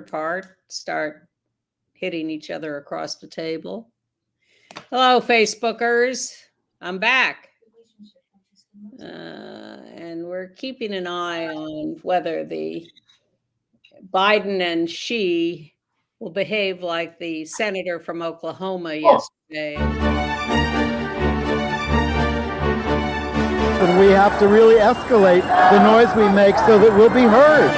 part, start hitting each other across the table. Hello, Facebookers. I'm back. And we're keeping an eye on whether the Biden and she will behave like the senator from Oklahoma yesterday. And we have to really escalate the noise we make so that we'll be heard.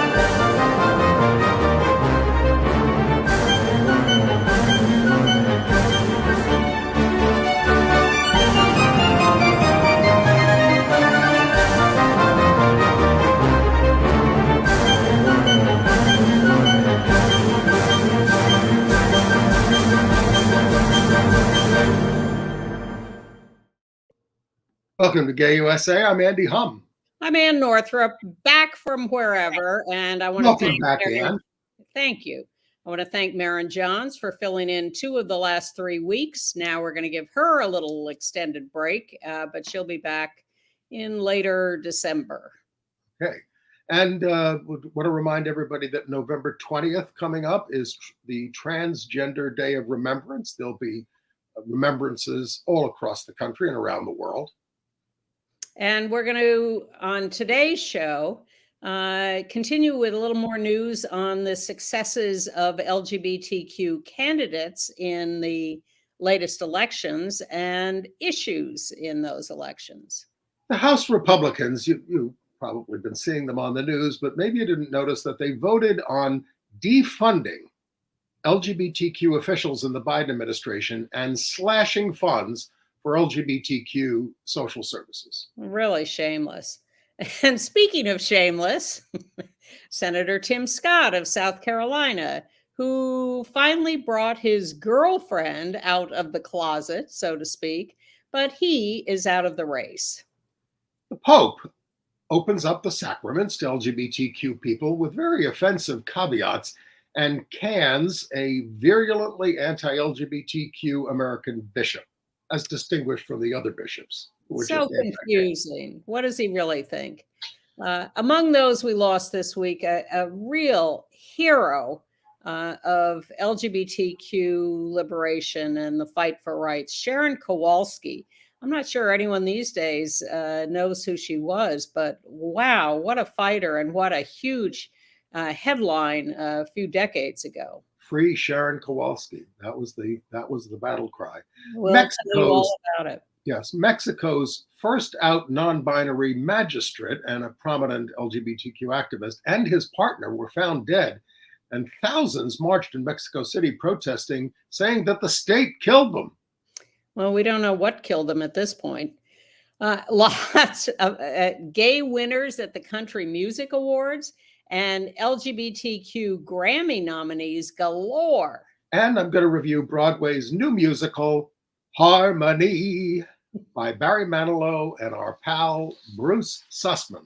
Welcome to Gay USA. I'm Andy Hum. I'm Ann Northrup, back from wherever, and I want to thank you. I want to thank Maren Johns for filling in 2 of the last 3 weeks. Now we're going to give her a little extended break, but she'll be back in later December. Okay. And want to remind everybody that November 20th coming up is the Transgender Day of Remembrance. There'll be remembrances all across the country and around the world. And we're going to, on today's show, continue with a little more news on the successes of LGBTQ candidates in the latest elections and issues in those elections. The House Republicans, you've probably been seeing them on the news, but maybe you didn't notice that they voted on defunding LGBTQ officials in the Biden administration and slashing funds for LGBTQ social services. Really shameless. And speaking of shameless, Senator Tim Scott of South Carolina, who finally brought his girlfriend out of the closet, so to speak, but he is out of the race. The Pope opens up the sacraments to LGBTQ people with very offensive caveats and cans a virulently anti-LGBTQ American bishop, as distinguished from the other bishops. So confusing. What does he really think? Among those we lost this week, a real hero of LGBTQ liberation and the fight for rights, Sharon Kowalski. I'm not sure anyone these days knows who she was, but wow, what a fighter and what a huge headline a few decades ago. Free Sharon Kowalski. That was the battle cry. We'll tell you all about it. Yes, Mexico's first out non-binary magistrate and a prominent LGBTQ activist and his partner were found dead, and thousands marched in Mexico City protesting, saying that the state killed them. Well, we don't know what killed them at this point. Lots of gay winners at the Country Music Awards and LGBTQ Grammy nominees galore. And I'm going to review Broadway's new musical, Harmony, by Barry Manilow and our pal, Bruce Sussman.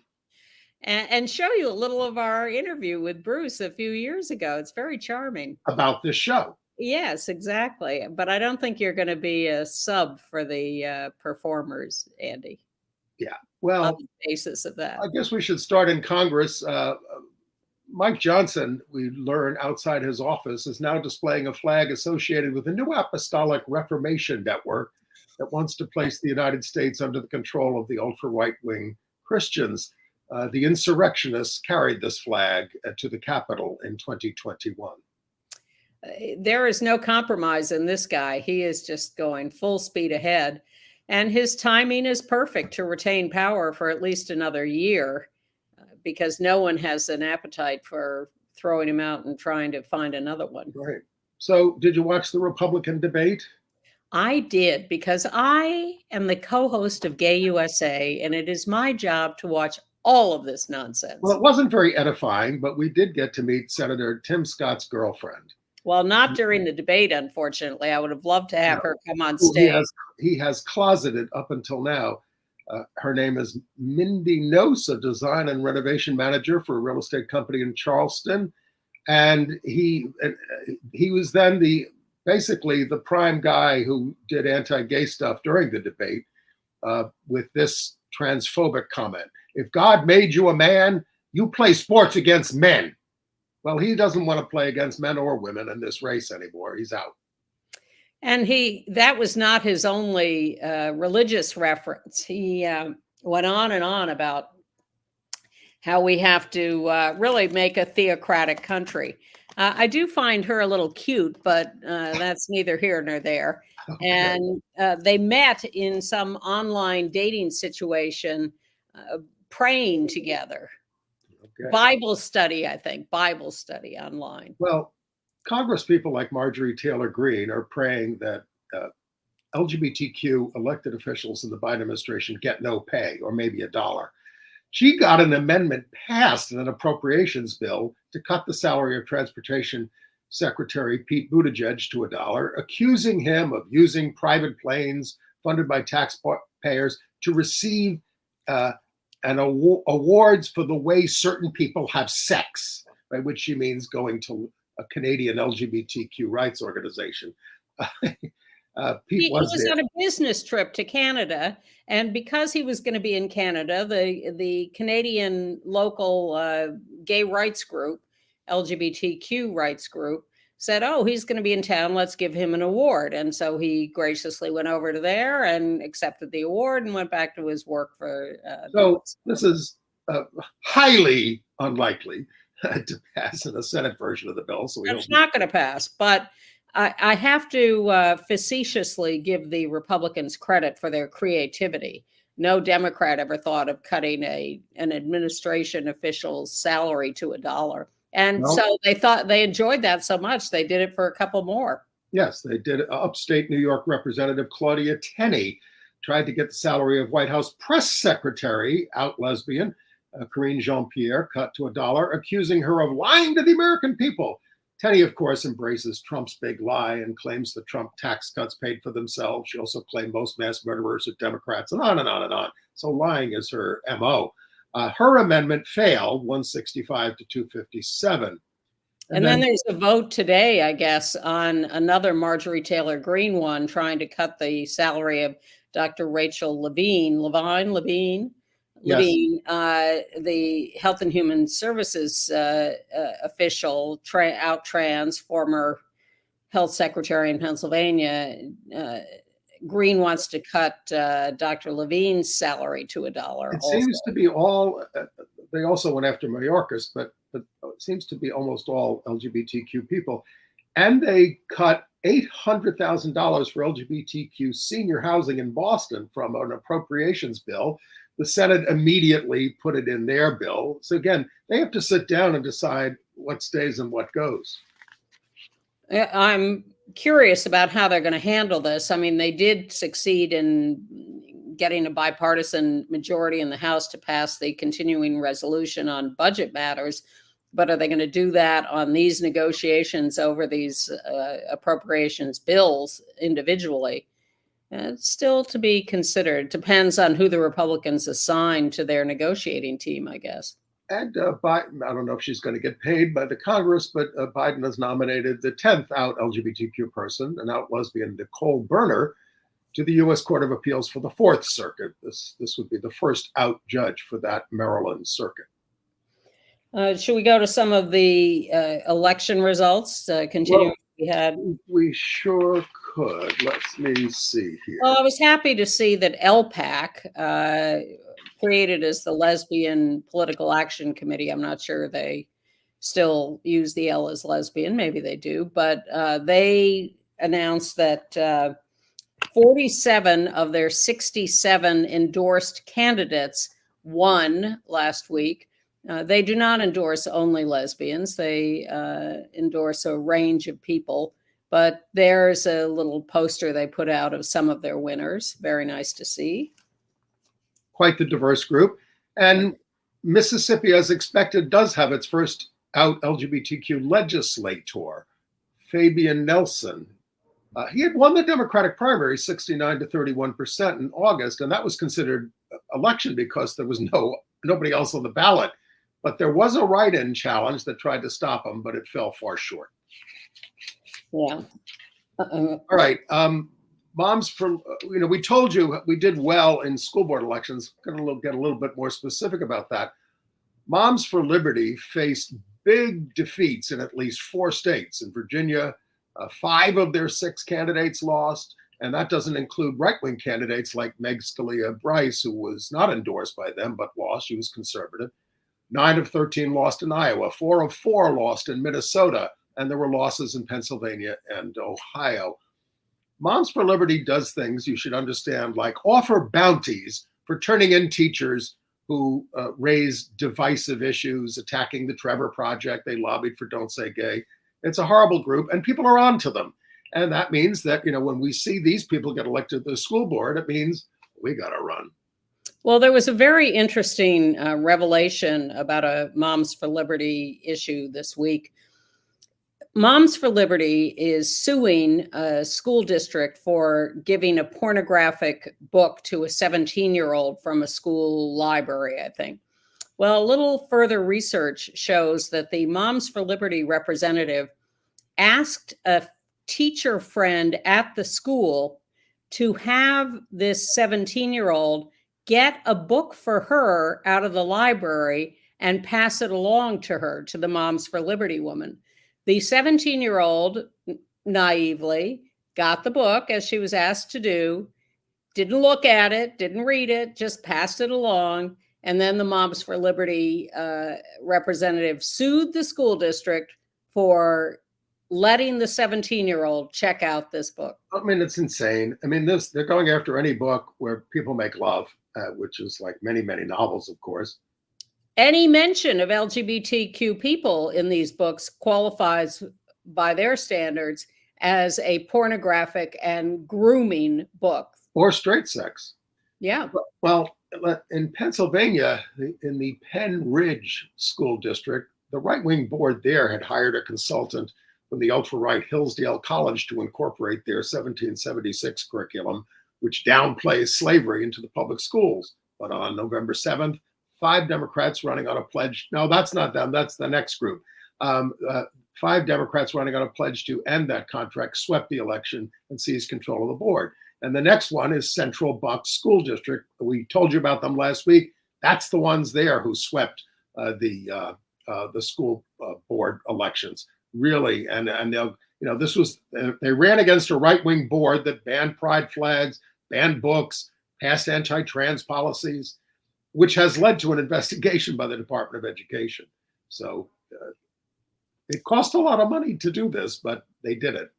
And show you a little of our interview with Bruce a few years ago. It's very charming. About this show. Yes, exactly. But I don't think you're going to be a sub for the performers, Andy. Yeah, well, on the basis of that. I guess we should start in Congress. Mike Johnson, we learn outside his office, is now displaying a flag associated with the New Apostolic Reformation Network that wants to place the United States under the control of the ultra-right-wing Christians. The insurrectionists carried this flag to the Capitol in 2021. There is no compromise in this guy. He is just going full speed ahead. And his timing is perfect to retain power for at least another year, because no one has an appetite for throwing him out and trying to find another one. Right. So did you watch the Republican debate? I did, because I am the co-host of Gay USA, and it is my job to watch all of this nonsense. Well, it wasn't very edifying, but we did get to meet Senator Tim Scott's girlfriend. Well, not during the debate, unfortunately. I would have loved to have her come on stage. He has closeted up until now. Her name is Mindy Nose, a design and renovation manager for a real estate company in Charleston. And he was then basically the prime guy who did anti-gay stuff during the debate with this transphobic comment. If God made you a man, you play sports against men. Well, he doesn't want to play against men or women in this race anymore. He's out. And that was not his only religious reference. He went on and on about how we have to really make a theocratic country. I do find her a little cute, but that's neither here nor there. Okay. And they met in some online dating situation, praying together. Okay. Bible study, I think, Bible study online. Well, Congress people like Marjorie Taylor Greene are praying that LGBTQ elected officials in the Biden administration get no pay, or maybe $1. She got an amendment passed in an appropriations bill to cut the salary of Transportation Secretary Pete Buttigieg to $1, accusing him of using private planes funded by taxpayers to receive awards for the way certain people have sex, by which she means going to a Canadian LGBTQ rights organization. He was on a business trip to Canada, and because he was going to be in Canada, the Canadian local gay rights group, LGBTQ rights group, said, "Oh, he's going to be in town. Let's give him an award." And so he graciously went over to there and accepted the award and went back to his work for. So this is highly unlikely to pass in the Senate version of the bill. So it's not going to pass, but I have to facetiously give the Republicans credit for their creativity. No Democrat ever thought of cutting an administration official's salary to $1. And so they enjoyed that so much, they did it for a couple more. Yes, they did. Upstate New York Representative Claudia Tenney tried to get the salary of White House press secretary, out lesbian, Karine Jean-Pierre, cut to $1, accusing her of lying to the American people. Tenney, of course, embraces Trump's big lie and claims the Trump tax cuts paid for themselves. She also claimed most mass murderers are Democrats, and on and on and on. So lying is her MO. Her amendment failed, 165 to 257. And then there's a vote today, I guess, on another Marjorie Taylor Greene one, trying to cut the salary of Dr. Rachel Levine, the Health and Human Services official, out trans, former health secretary in Pennsylvania. Greene wants to cut Dr. Levine's salary to $1. It seems to be all, they also went after Mayorkas, but it seems to be almost all LGBTQ people. And they cut $800,000 for LGBTQ senior housing in Boston from an appropriations bill. The Senate immediately put it in their bill. So again, they have to sit down and decide what stays and what goes. I'm curious about how they're going to handle this. I mean, they did succeed in getting a bipartisan majority in the House to pass the continuing resolution on budget matters. But are they going to do that on these negotiations over these appropriations bills individually? It's still to be considered. Depends on who the Republicans assign to their negotiating team, I guess. And Biden, I don't know if she's going to get paid by the Congress, but Biden has nominated the 10th out LGBTQ person, an out lesbian, Nicole Berner, to the U.S. Court of Appeals for the Fourth Circuit. This would be the first out judge for that Maryland circuit. Should we go to some of the election results? Continuing, we sure could. Let me see here. Well, I was happy to see that LPAC, created as the Lesbian Political Action Committee. I'm not sure they still use the L as lesbian. Maybe they do, but they announced that 47 of their 67 endorsed candidates won last week. They do not endorse only lesbians. They endorse a range of people, but there's a little poster they put out of some of their winners. Very nice to see. Quite the diverse group. And Mississippi, as expected, does have its first out LGBTQ legislator, Fabian Nelson. He had won the Democratic primary 69 to 31% in August, and that was considered election because there was nobody else on the ballot. But there was a write-in challenge that tried to stop him, but it fell far short. Yeah. All right. Moms for, we told you we did well in school board elections. Going to get a little bit more specific about that. Moms for Liberty faced big defeats in at least 4 states. In Virginia, 5 of their 6 candidates lost. And that doesn't include right-wing candidates like Meg Scalia Bryce, who was not endorsed by them, but lost. She was conservative. 9 of 13 lost in Iowa. 4 of 4 lost in Minnesota. And there were losses in Pennsylvania and Ohio. Moms for Liberty does things you should understand, like offer bounties for turning in teachers who raise divisive issues, attacking the Trevor Project. They lobbied for Don't Say Gay. It's a horrible group, and people are on to them. And that means that, when we see these people get elected to the school board, it means we got to run. Well, there was a very interesting revelation about a Moms for Liberty issue this week. Moms for Liberty is suing a school district for giving a pornographic book to a 17-year-old from a school library, I think. Well, a little further research shows that the Moms for Liberty representative asked a teacher friend at the school to have this 17-year-old get a book for her out of the library and pass it along to her, to the Moms for Liberty woman. The 17-year-old naively got the book, as she was asked to do, didn't look at it, didn't read it, just passed it along. And then the Moms for Liberty representative sued the school district for letting the 17-year-old check out this book. I mean, it's insane. I mean, they're going after any book where people make love, which is like many, many novels, of course. Any mention of LGBTQ people in these books qualifies by their standards as a pornographic and grooming book. Or straight sex. Yeah. Well, in Pennsylvania, in the Penn Ridge School District, the right-wing board there had hired a consultant from the ultra-right Hillsdale College to incorporate their 1776 curriculum, which downplays slavery into the public schools. But on November 7th, 5 Democrats running on a pledge. No, that's not them. That's the next group. 5 Democrats running on a pledge to end that contract swept the election and seized control of the board. And the next one is Central Bucks School District. We told you about them last week. That's the ones there who swept the school board elections. Really, and they'll, this was, they ran against a right-wing board that banned pride flags, banned books, passed anti-trans policies, which has led to an investigation by the Department of Education. So it cost a lot of money to do this, but they did it.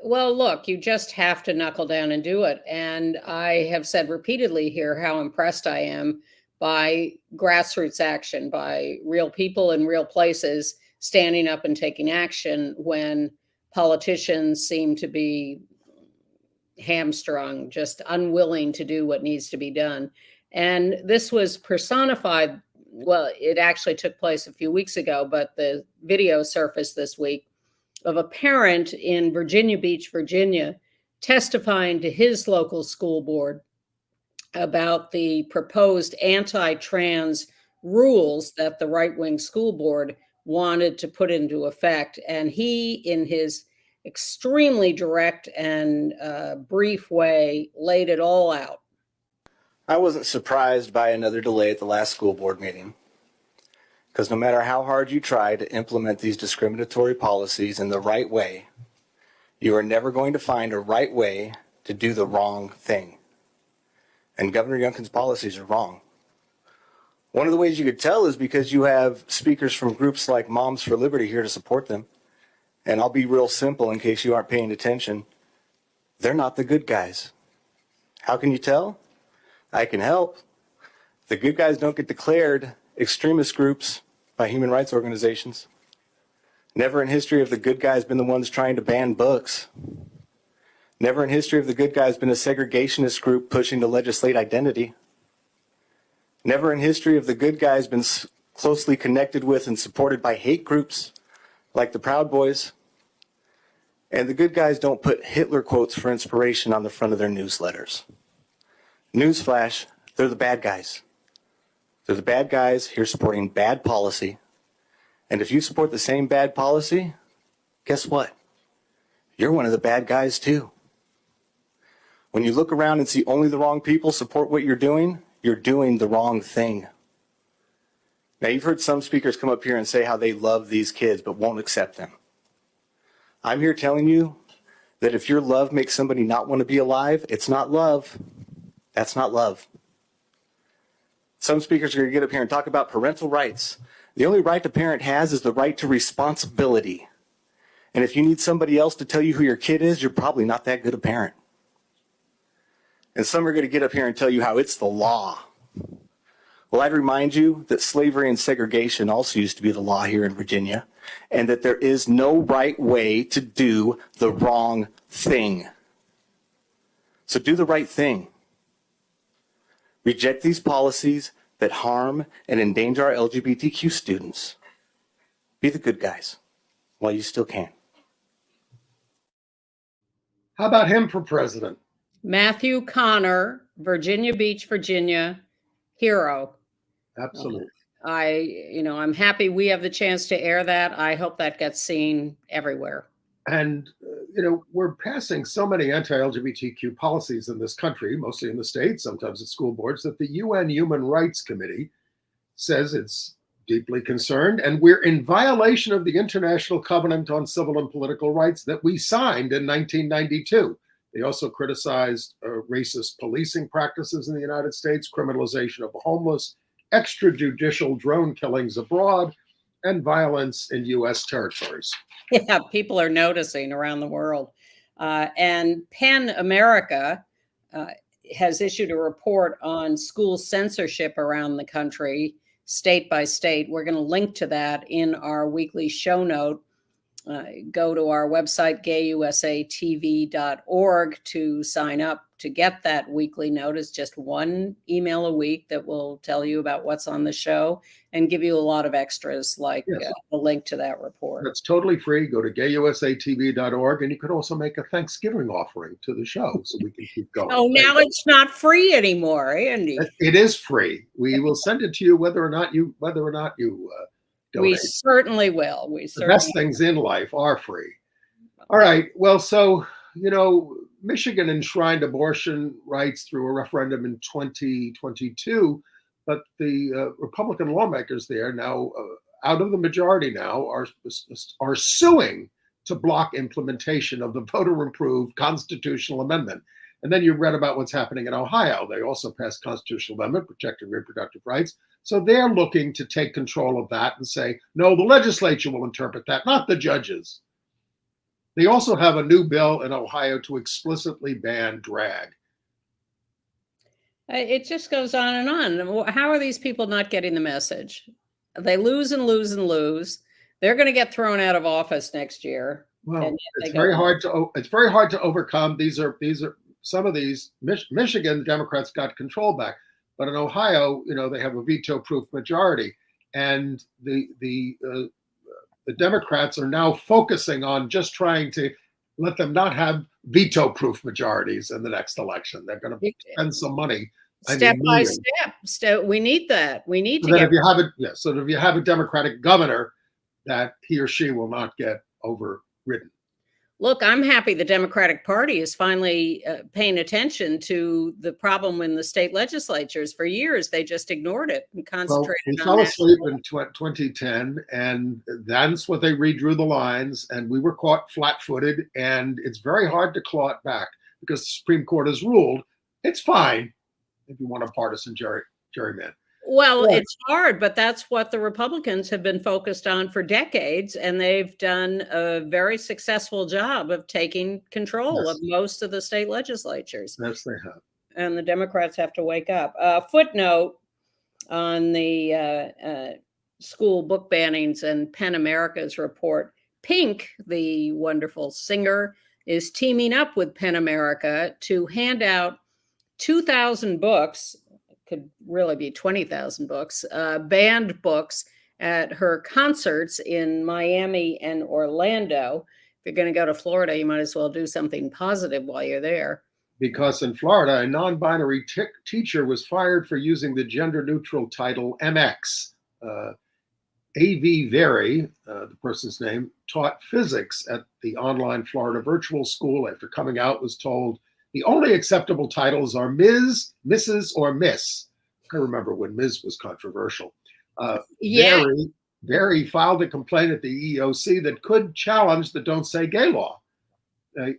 Well, look, you just have to knuckle down and do it. And I have said repeatedly here how impressed I am by grassroots action, by real people in real places standing up and taking action when politicians seem to be hamstrung, just unwilling to do what needs to be done. And this was personified. Well, it actually took place a few weeks ago, but the video surfaced this week of a parent in Virginia Beach, Virginia, testifying to his local school board about the proposed anti-trans rules that the right-wing school board wanted to put into effect. And he, in his extremely direct and brief way, laid it all out. I wasn't surprised by another delay at the last school board meeting, because no matter how hard you try to implement these discriminatory policies in the right way, you are never going to find a right way to do the wrong thing. And Governor Youngkin's policies are wrong. One of the ways you could tell is because you have speakers from groups like Moms for Liberty here to support them. And I'll be real simple in case you aren't paying attention. They're not the good guys. How can you tell? I can help. The good guys don't get declared extremist groups by human rights organizations. Never in history have the good guys been the ones trying to ban books. Never in history have the good guys been a segregationist group pushing to legislate identity. Never in history have the good guys been closely connected with and supported by hate groups like the Proud Boys. And the good guys don't put Hitler quotes for inspiration on the front of their newsletters. Newsflash, they're the bad guys. They're the bad guys here supporting bad policy. And if you support the same bad policy, guess what? You're one of the bad guys too. When you look around and see only the wrong people support what you're doing the wrong thing. Now, you've heard some speakers come up here and say how they love these kids but won't accept them. I'm here telling you that if your love makes somebody not want to be alive, it's not love. That's not love. Some speakers are going to get up here and talk about parental rights. The only right a parent has is the right to responsibility. And if you need somebody else to tell you who your kid is, you're probably not that good a parent. And some are going to get up here and tell you how it's the law. Well, I'd remind you that slavery and segregation also used to be the law here in Virginia, and that there is no right way to do the wrong thing. So do the right thing. Reject these policies that harm and endanger our LGBTQ students. Be the good guys while you still can. How about him for president? Matthew Connor, Virginia Beach, Virginia, hero. Absolutely. I'm happy we have the chance to air that. I hope that gets seen everywhere. And, we're passing so many anti-LGBTQ policies in this country, mostly in the states, sometimes at school boards, that the UN Human Rights Committee says it's deeply concerned. And we're in violation of the International Covenant on Civil and Political Rights that we signed in 1992. They also criticized racist policing practices in the United States, criminalization of the homeless, extrajudicial drone killings abroad, and violence in U.S. territories. Yeah, people are noticing around the world. And PEN America has issued a report on school censorship around the country, state by state. We're going to link to that in our weekly show note. Go to our website, gayusatv.org, to sign up to get that weekly notice. Just one email a week that will tell you about what's on the show and give you a lot of extras, like a link to that report. It's totally free. Go to gayusatv.org, and you could also make a Thanksgiving offering to the show so we can keep going. Oh, now it's not free anymore, Andy. It is free. We will send it to you whether or not you donate. We certainly will. The best things in life are free. All right. Well, so, Michigan enshrined abortion rights through a referendum in 2022, but the Republican lawmakers there now, out of the majority now, are suing to block implementation of the voter-approved constitutional amendment. And then you read about what's happening in Ohio. They also passed constitutional amendment protecting reproductive rights. So they're looking to take control of that and say, no, the legislature will interpret that, not the judges. They also have a new bill in Ohio to explicitly ban drag. It just goes on and on. How are these people not getting the message? They lose and lose and lose. They're going to get thrown out of office next year. Well, it's very hard to overcome. These are some of these. Michigan Democrats got control back. But in Ohio, they have a veto-proof majority, and the Democrats are now focusing on just trying to let them not have veto-proof majorities in the next election. They're going to spend some money, step by step. We need that. We need to get. So if you have a Democratic governor, that he or she will not get overridden. Look, I'm happy the Democratic Party is finally paying attention to the problem in the state legislatures. For years, they just ignored it and concentrated on that. We fell asleep in 2010, and that's what they redrew the lines, and we were caught flat-footed, and it's very hard to claw it back because the Supreme Court has ruled it's fine if you want a partisan gerrymander. Well, it's hard, but that's what the Republicans have been focused on for decades, and they've done a very successful job of taking control of most of the state legislatures. Yes, they have. And the Democrats have to wake up. Footnote on the school book bannings and PEN America's report. Pink, the wonderful singer, is teaming up with PEN America to hand out 2,000 books, could really be 20,000 books, banned books at her concerts in Miami and Orlando. If you're going to go to Florida, you might as well do something positive while you're there. Because in Florida, a non-binary teacher was fired for using the gender-neutral title MX. A.V. Very, the person's name, taught physics at the online Florida virtual school. After coming out, was told the only acceptable titles are Ms., Mrs., or Miss. I remember when Ms. was controversial. Yeah. Very filed a complaint at the EEOC that could challenge the Don't Say Gay law. They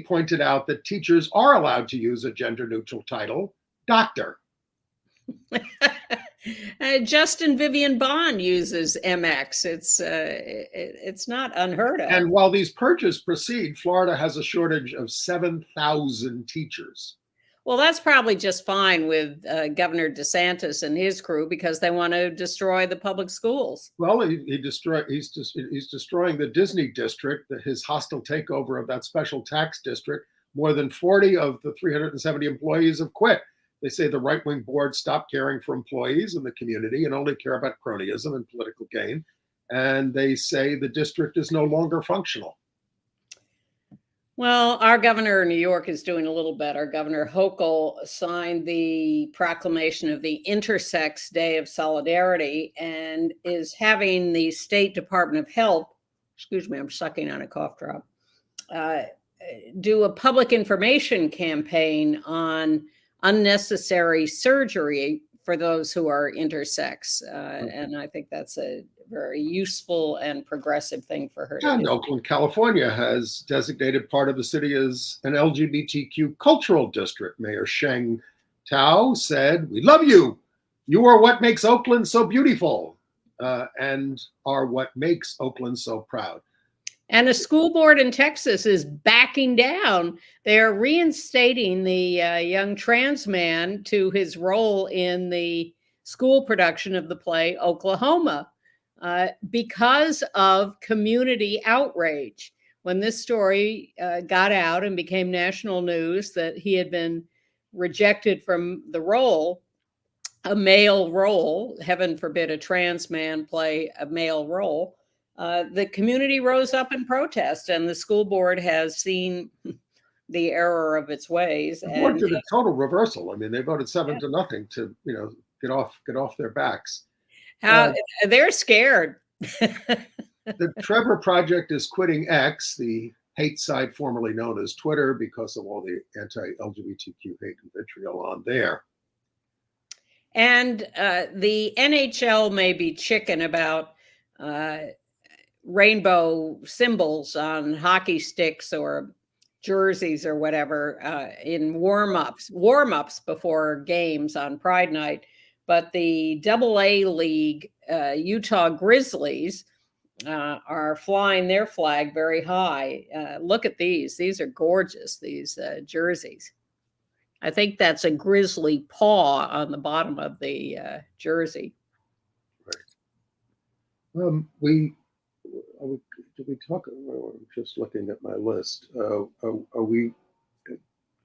pointed out that teachers are allowed to use a gender neutral title, doctor. Justin Vivian Bond uses MX. It's not unheard of. And while these purges proceed, Florida has a shortage of 7,000 teachers. Well, that's probably just fine with Governor DeSantis and his crew because they want to destroy the public schools. Well, he's destroying the Disney district, his hostile takeover of that special tax district. More than 40 of the 370 employees have quit. They say the right-wing board stopped caring for employees in the community and only care about cronyism and political gain. And they say the district is no longer functional. Well, our governor in New York is doing a little better. Governor Hochul signed the proclamation of the Intersex Day of Solidarity and is having the State Department of Health, excuse me, I'm sucking on a cough drop, do a public information campaign on unnecessary surgery for those who are intersex. And I think that's a very useful and progressive thing for her to do. And Oakland, California has designated part of the city as an LGBTQ cultural district. Mayor Sheng Tao said, "We love you. You are what makes Oakland so beautiful and are what makes Oakland so proud." And a school board in Texas is backing down. They're reinstating the young trans man to his role in the school production of the play Oklahoma because of community outrage. When this story got out and became national news that he had been rejected from the role, a male role, heaven forbid a trans man play a male role, the community rose up in protest, and the school board has seen the error of its ways. The board And did a total reversal. I mean, they voted 7-0 to, get off their backs. they're scared. The Trevor Project is quitting X, the hate site formerly known as Twitter, because of all the anti-LGBTQ hate and vitriol on there. And the NHL may be chicken about rainbow symbols on hockey sticks or jerseys or whatever in warm-ups before games on Pride Night. But the AA League Utah Grizzlies are flying their flag very high. Look at these. These are gorgeous, these jerseys. I think that's a grizzly paw on the bottom of the jersey. Right. Did we talk? I'm just looking at my list. Are we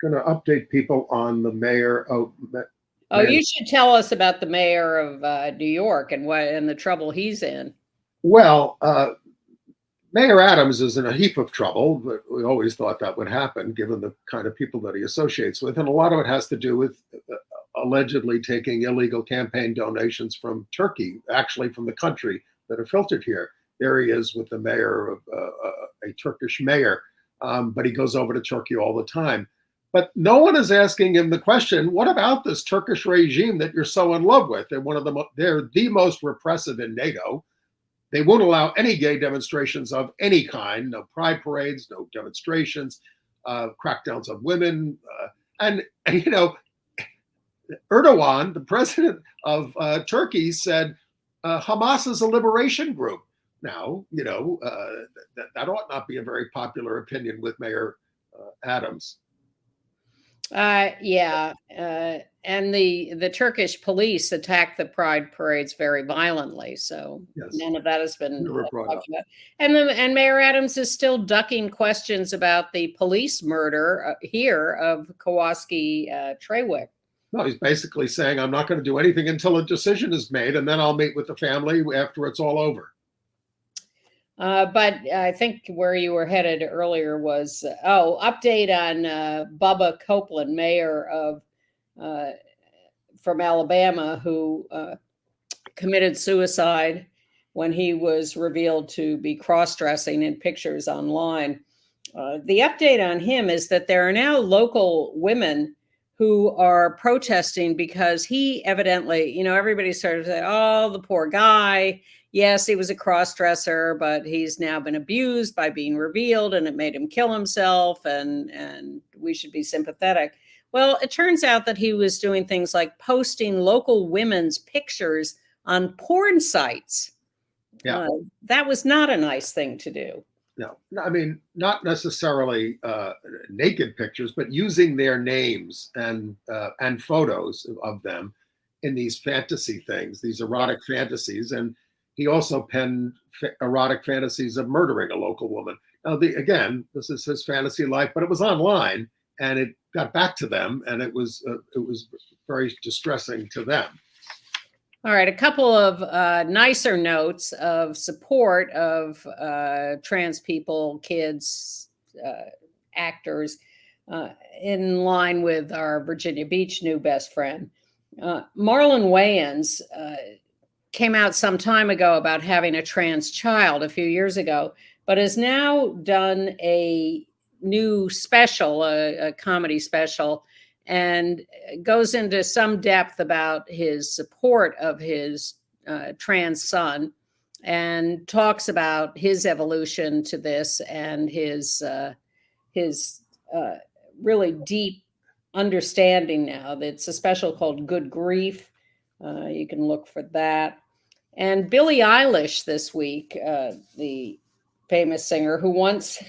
going to update people on the mayor? You should tell us about the mayor of New York and the trouble he's in. Well, Mayor Adams is in a heap of trouble, but we always thought that would happen given the kind of people that he associates with. And a lot of it has to do with allegedly taking illegal campaign donations from Turkey, actually from the country, that are filtered here. There he is with the mayor of a Turkish mayor, but he goes over to Turkey all the time. But no one is asking him the question, what about this Turkish regime that you're so in love with? They're the most repressive in NATO. They won't allow any gay demonstrations of any kind, no pride parades, no demonstrations, crackdowns on women. And Erdogan, the president of Turkey, said Hamas is a liberation group. Now, that ought not be a very popular opinion with Mayor Adams. And the Turkish police attacked the pride parades very violently. So yes, none of that has been talked about. And Mayor Adams is still ducking questions about the police murder here of Kowalski Trawick. No, he's basically saying, I'm not going to do anything until a decision is made, and then I'll meet with the family after it's all over. But I think where you were headed earlier was, update on Bubba Copeland, mayor of from Alabama, who committed suicide when he was revealed to be cross-dressing in pictures online. The update on him is that there are now local women who are protesting because he evidently, everybody started to say, oh, the poor guy. Yes, he was a cross-dresser, but he's now been abused by being revealed, and it made him kill himself, and we should be sympathetic. Well, it turns out that he was doing things like posting local women's pictures on porn sites. Yeah. That was not a nice thing to do. No, I mean, not necessarily naked pictures, but using their names and photos of them in these fantasy things, these erotic fantasies. And he also penned erotic fantasies of murdering a local woman. Now, again, this is his fantasy life, but it was online, and it got back to them, and it was very distressing to them. All right, a couple of nicer notes of support of trans people, kids, actors, in line with our Virginia Beach new best friend. Marlon Wayans came out some time ago about having a trans child a few years ago, but has now done a new special, a comedy special, and goes into some depth about his support of his trans son, and talks about his evolution to this and his really deep understanding now. It's a special called Good Grief. You can look for that. And Billie Eilish this week, the famous singer who once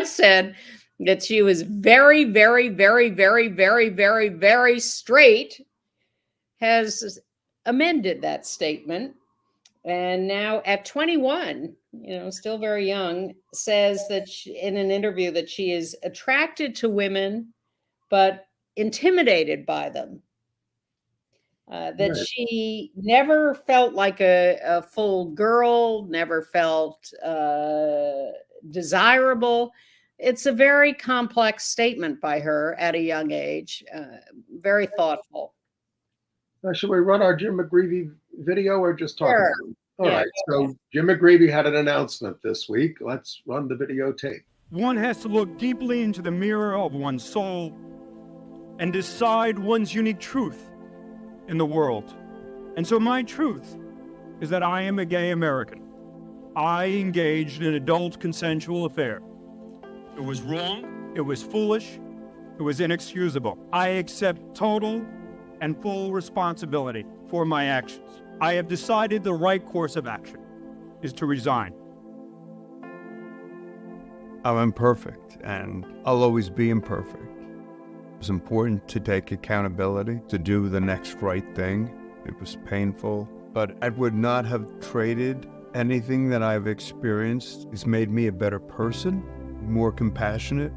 said that she was very, very, very, very, very, very, very straight, has amended that statement. And now at 21, still very young, says that in an interview that she is attracted to women, but intimidated by them. That Right. she never felt like a full girl, never felt desirable. It's a very complex statement by her at a young age, very thoughtful. Should we run our Jim McGreevey video or just talk Sure. about it? All right. So Jim McGreevey had an announcement this week. Let's run the videotape. One has to look deeply into the mirror of one's soul and decide one's unique truth in the world. And so my truth is that I am a gay American. I engaged in an adult consensual affair. It was wrong, it was foolish, it was inexcusable. I accept total and full responsibility for my actions. I have decided the right course of action is to resign. I'm imperfect, and I'll always be imperfect. It's important to take accountability, to do the next right thing. It was painful, but I would not have traded anything that I've experienced. It's made me a better person, more compassionate.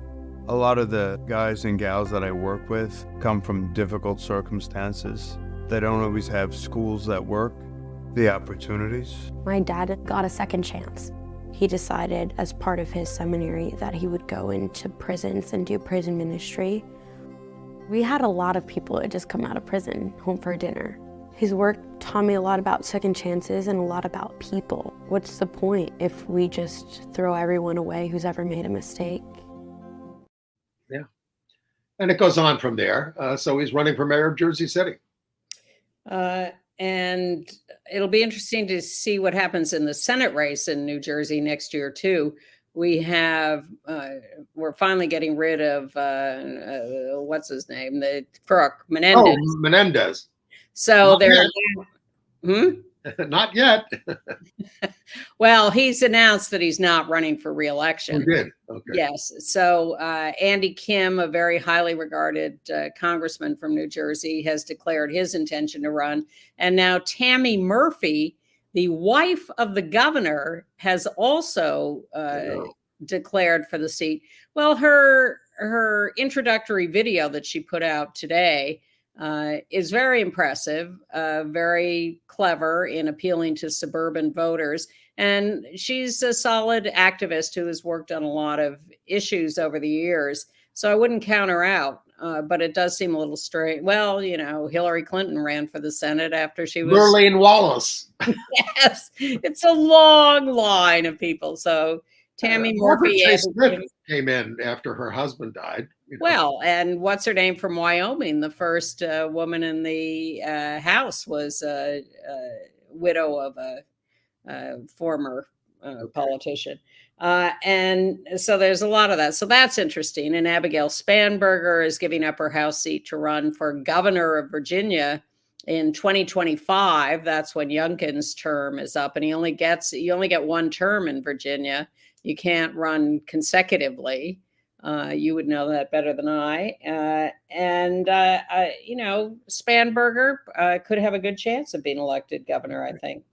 A lot of the guys and gals that I work with come from difficult circumstances. They don't always have schools that work, the opportunities. My dad got a second chance. He decided as part of his seminary that he would go into prisons and do prison ministry. We had a lot of people that just come out of prison home for dinner. His work taught me a lot about second chances and a lot about people. What's the point if we just throw everyone away who's ever made a mistake? Yeah. And it goes on from there. So he's running for mayor of Jersey City. And it'll be interesting to see what happens in the Senate race in New Jersey next year, too. We have, we're finally getting rid of, what's his name? The crook, Menendez. Oh, Menendez. So they're, Not yet. well, he's announced that he's not running for re-election. He did. Okay. Yes. So Andy Kim, a very highly regarded congressman from New Jersey, has declared his intention to run. And now Tammy Murphy, the wife of the governor, has also declared for the seat. Well, her introductory video that she put out today is very impressive, very clever in appealing to suburban voters. And she's a solid activist who has worked on a lot of issues over the years. So I wouldn't count her out, but it does seem a little strange. Well, Hillary Clinton ran for the Senate after she was... Lurleen Wallace. Yes, it's a long line of people. So Tammy Margaret Murphy. Chase Smith came in after her husband died. Well, and what's her name from Wyoming? The first woman in the House was a widow of a former politician. And so there's a lot of that. So that's interesting. And Abigail Spanberger is giving up her House seat to run for governor of Virginia in 2025. That's when Youngkin's term is up, and you only get one term in Virginia. You can't run consecutively. You would know that better than I. Spanberger could have a good chance of being elected governor, I think.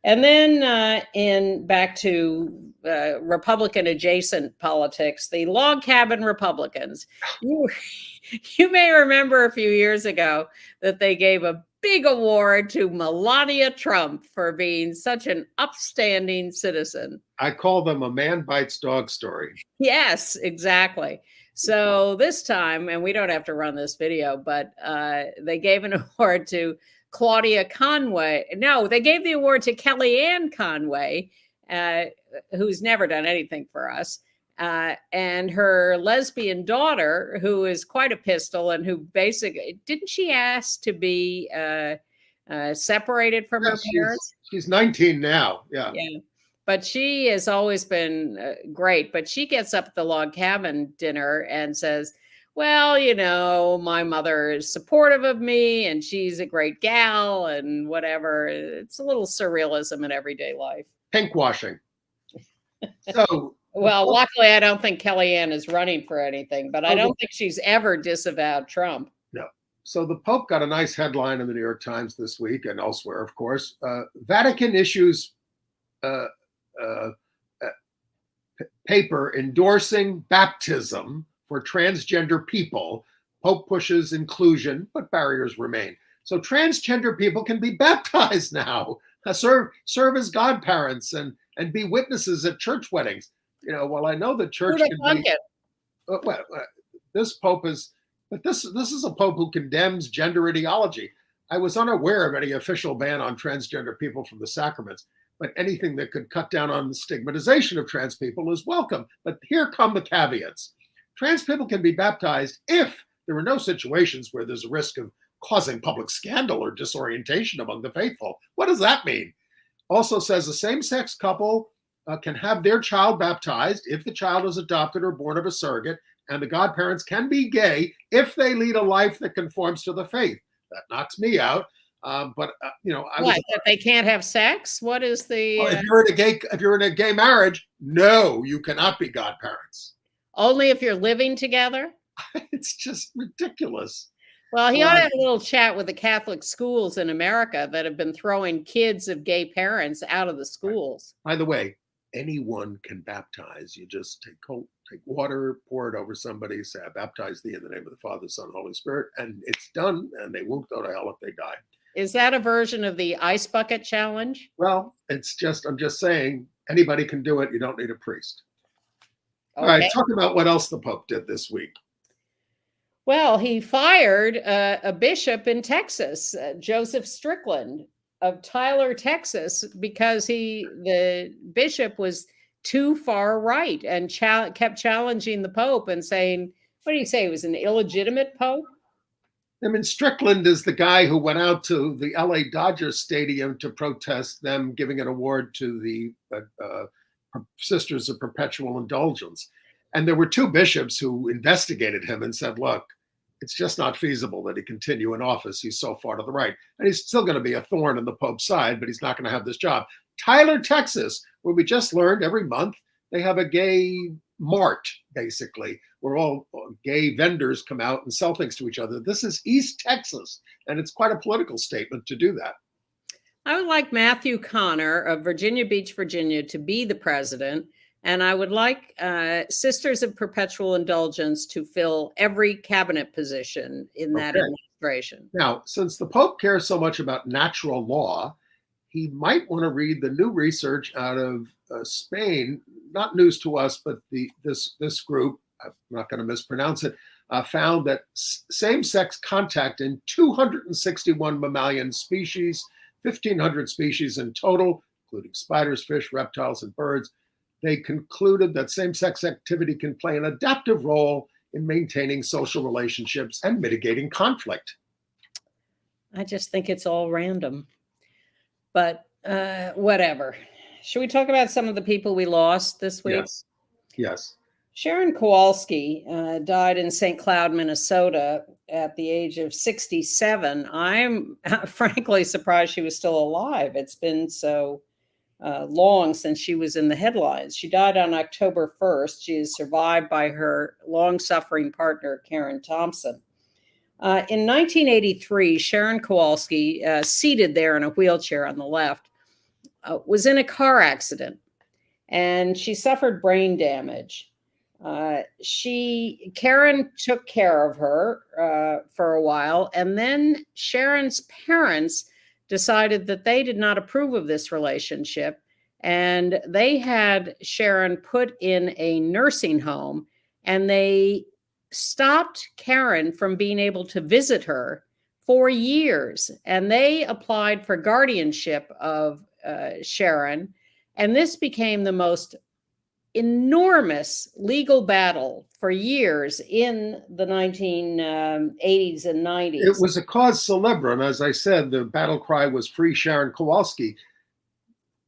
And then back to Republican adjacent politics, the log cabin Republicans. You may remember a few years ago that they gave a big award to Melania Trump for being such an upstanding citizen. I call them a man bites dog story. Yes, exactly. So this time, and we don't have to run this video, but they gave an award to Claudia Conway. No, they gave the award to Kellyanne Conway, who's never done anything for us. And her lesbian daughter, who is quite a pistol and who basically, didn't she ask to be separated from her parents? She's 19 now. Yeah. But she has always been great. But she gets up at the log cabin dinner and says, well, my mother is supportive of me and she's a great gal and whatever. It's a little surrealism in everyday life. Pinkwashing. So, well, luckily, I don't think Kellyanne is running for anything, but I don't think she's ever disavowed Trump. No. So the Pope got a nice headline in the New York Times this week and elsewhere, of course. Vatican issues paper endorsing baptism for transgender people. Pope pushes inclusion, but barriers remain. So transgender people can be baptized now, serve as godparents and be witnesses at church weddings. Well, I know the church can be. This Pope is, but this is a Pope who condemns gender ideology. I was unaware of any official ban on transgender people from the sacraments, but anything that could cut down on the stigmatization of trans people is welcome. But here come the caveats. Trans people can be baptized if there are no situations where there's a risk of causing public scandal or disorientation among the faithful. What does that mean? Also says a same-sex couple can have their child baptized if the child is adopted or born of a surrogate, and the godparents can be gay if they lead a life that conforms to the faith. That knocks me out. But that they can't have sex? What is the? Well, if you're in a gay marriage, no, you cannot be godparents. Only if you're living together. It's just ridiculous. Well, he ought to have a little chat with the Catholic schools in America that have been throwing kids of gay parents out of the schools. By the way, anyone can baptize. You just take water, pour it over somebody, say, I baptize thee in the name of the Father, Son, and Holy Spirit, and it's done, and they won't go to hell if they die. Is that a version of the ice bucket challenge? Well, I'm just saying, anybody can do it. You don't need a priest. Okay. All right, talk about what else the Pope did this week. Well, he fired a bishop in Texas, Joseph Strickland of Tyler, Texas, because the bishop was too far right and kept challenging the Pope and saying, what did he say? He was an illegitimate Pope? I mean, Strickland is the guy who went out to the LA Dodgers Stadium to protest them giving an award to the Sisters of Perpetual Indulgence. And there were two bishops who investigated him and said, look, it's just not feasible that he continue in office. He's so far to the right. And he's still going to be a thorn in the Pope's side, but he's not going to have this job. Tyler, Texas, where we just learned every month they have a gay mart, basically, where all gay vendors come out and sell things to each other. This is East Texas, and it's quite a political statement to do that. I would like Matthew Connor of Virginia Beach, Virginia, to be the president. And I would like Sisters of Perpetual Indulgence to fill every cabinet position in that administration. Now, since the Pope cares so much about natural law, he might want to read the new research out of Spain, not news to us, but this group, I'm not going to mispronounce it, found that same-sex contact in 261 mammalian species, 1,500 species in total, including spiders, fish, reptiles, and birds, they concluded that same-sex activity can play an adaptive role in maintaining social relationships and mitigating conflict. I just think it's all random. But whatever. Should we talk about some of the people we lost this week? Yes. Yes. Sharon Kowalski died in St. Cloud, Minnesota at the age of 67. I'm frankly surprised she was still alive. It's been so long since she was in the headlines. She died on October 1st. She is survived by her long-suffering partner, Karen Thompson. In 1983, Sharon Kowalski, seated there in a wheelchair on the left, was in a car accident, and she suffered brain damage. Karen took care of her for a while, and then Sharon's parents decided that they did not approve of this relationship, and they had Sharon put in a nursing home, and they stopped Karen from being able to visit her for years. And they applied for guardianship of Sharon, and this became the most enormous legal battle for years in the 1980s and 90s. It was a cause célèbre, and as I said, the battle cry was "Free Sharon Kowalski."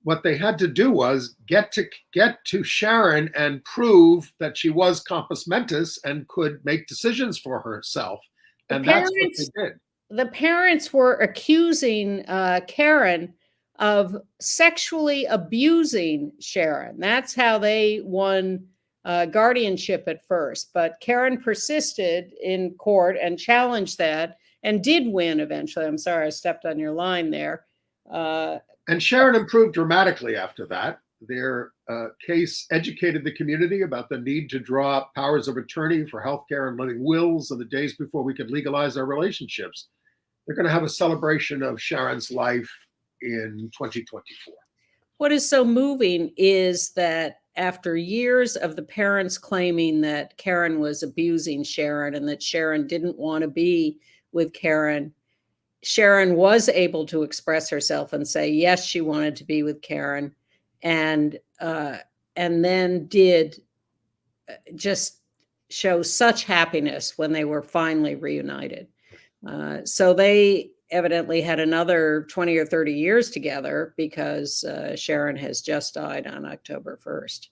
What they had to do was get to Sharon and prove that she was compos mentis and could make decisions for herself, and that's what they did. The parents were accusing Karen of sexually abusing Sharon. That's how they won guardianship at first. But Karen persisted in court and challenged that and did win eventually. I'm sorry, I stepped on your line there. And Sharon improved dramatically after that. Their case educated the community about the need to draw up powers of attorney for healthcare and living wills in the days before we could legalize our relationships. They're going to have a celebration of Sharon's life in 2024. What is so moving is that after years of the parents claiming that Karen was abusing Sharon and that Sharon didn't want to be with Karen, Sharon was able to express herself and say, yes, she wanted to be with Karen, and then did just show such happiness when they were finally reunited. So they evidently had another 20 or 30 years together because Sharon has just died on October 1st.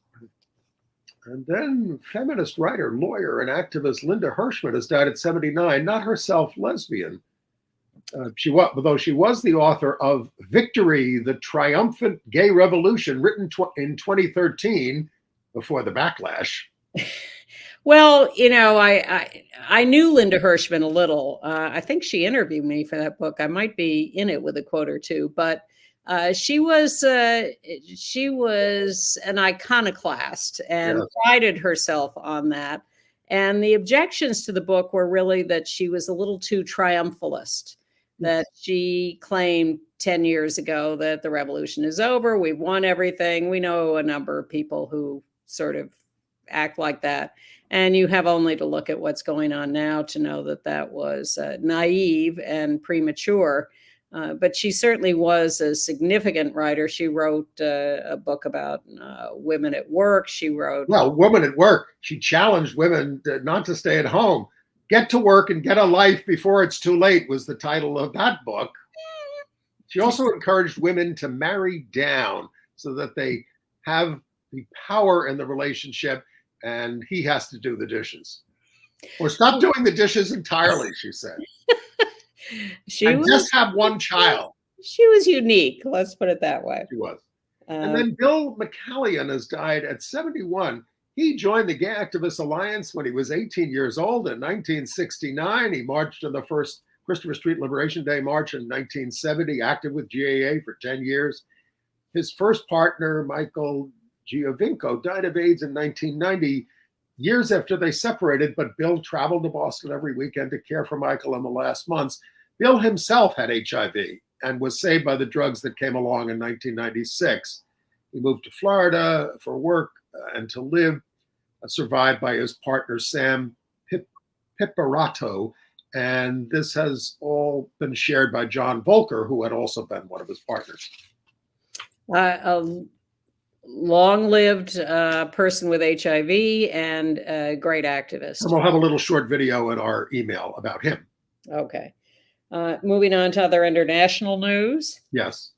And then feminist writer, lawyer, and activist Linda Hirschman has died at 79, not herself lesbian. Though she was the author of Victory, the Triumphant Gay Revolution, written in 2013 before the backlash. Well, you know, I knew Linda Hirschman a little. I think she interviewed me for that book. I might be in it with a quote or two, but she was an iconoclast and prided herself on that. And the objections to the book were really that she was a little too triumphalist, that she claimed 10 years ago that the revolution is over, we've won everything. We know a number of people who sort of act like that. And you have only to look at what's going on now to know that that was naive and premature. But she certainly was a significant writer. She wrote a book about women at work. She wrote... Well, Women at Work. She challenged women not to stay at home. Get to work and get a life before it's too late was the title of that book. She also encouraged women to marry down so that they have the power in the relationship and he has to do the dishes. Or stop doing the dishes entirely, she said. Just have one child. She was unique, let's put it that way. She was. And then Bill McCallion has died at 71. He joined the Gay Activist Alliance when he was 18 years old in 1969. He marched on the first Christopher Street Liberation Day March in 1970, active with GAA for 10 years. His first partner, Michael Giovinco, died of AIDS in 1990, years after they separated, but Bill traveled to Boston every weekend to care for Michael in the last months. Bill himself had HIV and was saved by the drugs that came along in 1996. He moved to Florida for work and to live, survived by his partner, Sam Piparato. And this has all been shared by John Volker, who had also been one of his partners. long-lived person with HIV and a great activist. And we'll have a little short video in our email about him. Okay. Moving on to other international news. Yes.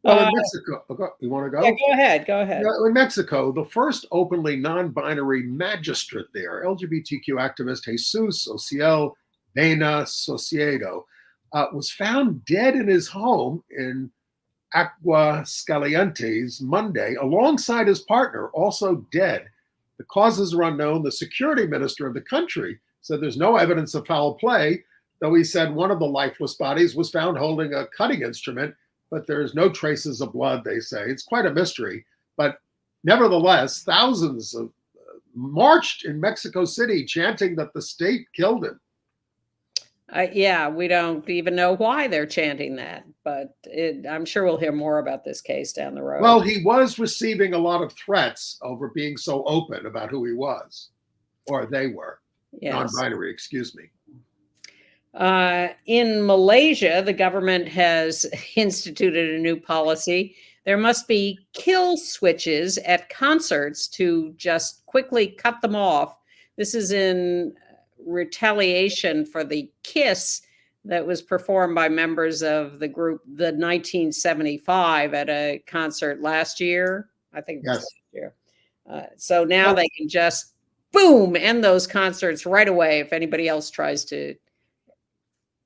Well, in Mexico, you want to go? Yeah, go ahead. Go ahead. Yeah, in Mexico, the first openly non-binary magistrate there, LGBTQ activist Jesus Ociel Bena Sociedo, was found dead in his home in Aguascalientes Monday, alongside his partner, also dead. The causes are unknown. The security minister of the country said there's no evidence of foul play, though he said one of the lifeless bodies was found holding a cutting instrument, but there's no traces of blood, they say. It's quite a mystery. But nevertheless, thousands of marched in Mexico City chanting that the state killed him. Yeah, we don't even know why they're chanting that, but I'm sure we'll hear more about this case down the road. Well, he was receiving a lot of threats over being so open about who he was, or they were. Yes. Non-binary, excuse me. In Malaysia, the government has instituted a new policy. There must be kill switches at concerts to just quickly cut them off. This is in retaliation for the kiss that was performed by members of the group the 1975 at a concert last year. I think it was last year. So now they can just boom end those concerts right away if anybody else tries to